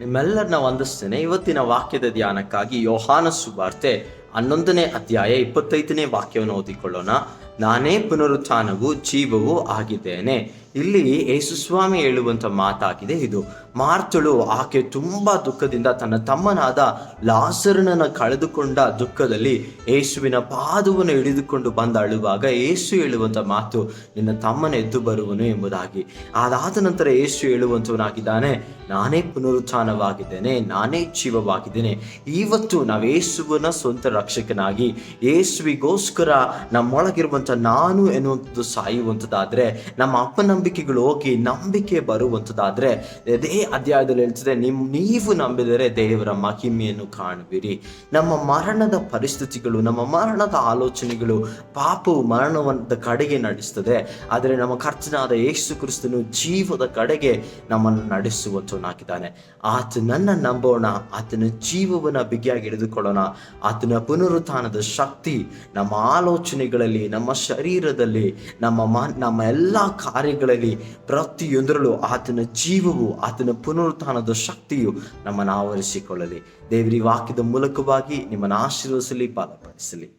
ನಿಮ್ಮೆಲ್ಲರನ್ನ ವಂದಿಸ್ತೇನೆ. ಇವತ್ತಿನ ವಾಕ್ಯದ ಧ್ಯಾನಕ್ಕಾಗಿ ಯೋಹಾನ ಸುವಾರ್ತೆ 11ನೇ ಅಧ್ಯಾಯ 25ನೇ ವಾಕ್ಯವನ್ನು ಓದಿಕೊಳ್ಳೋಣ. ನಾನೇ ಪುನರುತ್ಥಾನವೂ ಜೀವವೂ ಆಗಿದ್ದೇನೆ. ಇಲ್ಲಿ ಯೇಸುಸ್ವಾಮಿ ಹೇಳುವಂಥ ಮಾತಾಗಿದೆ ಇದು. ಮಾರ್ತಳು ಆಕೆ ತುಂಬಾ ದುಃಖದಿಂದ ತನ್ನ ತಮ್ಮನಾದ ಲಾಸರನನ್ನು ಕಳೆದುಕೊಂಡ ದುಃಖದಲ್ಲಿ ಯೇಸುವಿನ ಪಾದವನ್ನು ಹಿಡಿದುಕೊಂಡು ಬಂದು ಅಳುವಾಗ ಯೇಸು ಹೇಳುವಂಥ ಮಾತು, ನಿನ್ನ ತಮ್ಮನ ಎದ್ದು ಬರುವನು ಎಂಬುದಾಗಿ. ಅದಾದ ನಂತರ ಯೇಸು ಹೇಳುವಂಥವನಾಗಿದ್ದಾನೆ, ನಾನೇ ಪುನರುತ್ಥಾನವಾಗಿದ್ದೇನೆ, ನಾನೇ ಜೀವವಾಗಿದ್ದೇನೆ. ಇವತ್ತು ನಾವು ಯೇಸುವನ ಸ್ವಂತ ರಕ್ಷಕನಾಗಿ ಯೇಸುವಿಗೋಸ್ಕರ ನಮ್ಮೊಳಗಿರುವಂಥ ನಾನು ಎನ್ನುವಂಥದ್ದು ಸಾಯುವಂಥದ್ದಾದರೆ, ನಮ್ಮ ಅಪನಂಬಿಕೆಗಳು ಹೋಗಿ ನಂಬಿಕೆ ಬರುವಂಥದ್ದಾದರೆ, ಅದೇ ಅಧ್ಯಾಯದಲ್ಲಿ ಹೇಳ್ತದೆ, ನೀವು ನಂಬಿದರೆ ದೇವರ ಮಹಿಮೆಯನ್ನು ಕಾಣುವಿರಿ. ನಮ್ಮ ಮರಣದ ಪರಿಸ್ಥಿತಿಗಳು, ನಮ್ಮ ಮರಣದ ಆಲೋಚನೆಗಳು, ಪಾಪವು ಮರಣದ ಕಡೆಗೆ ನಡೆಸ್ತದೆ. ಆದರೆ ನಮ್ಮ ಕರ್ತನಾದ ಯೇಸು ಕ್ರಿಸ್ತನು ಜೀವದ ಕಡೆಗೆ ನಮ್ಮನ್ನು ನಡೆಸುವಂತವನಾಗಿದ್ದಾನೆ. ಆತನನ್ನು ನಂಬೋಣ, ಆತನ ಜೀವವನ್ನು ಬಿಗಿಯಾಗಿ ಹಿಡಿದುಕೊಳ್ಳೋಣ. ಆತನ ಪುನರುತ್ಥಾನದ ಶಕ್ತಿ ನಮ್ಮ ಆಲೋಚನೆಗಳಲ್ಲಿ, ನಮ್ಮ ಶರೀರದಲ್ಲಿ, ನಮ್ಮ ಎಲ್ಲ ಕಾರ್ಯಗಳಲ್ಲಿ, ಪ್ರತಿಯೊಂದರಲ್ಲೂ ಆತನ ಜೀವವು, ಆತನ ಪುನರುತ್ಥಾನದ ಶಕ್ತಿಯು ನಮ್ಮನ್ನು ಆವರಿಸಿಕೊಳ್ಳಲಿ. ದೇವರ ವಾಕ್ಯದ ಮೂಲಕವಾಗಿ ನಿಮ್ಮನ್ನು ಆಶೀರ್ವದಿಸಲಿ, ಬಲಪಡಿಸಲಿ.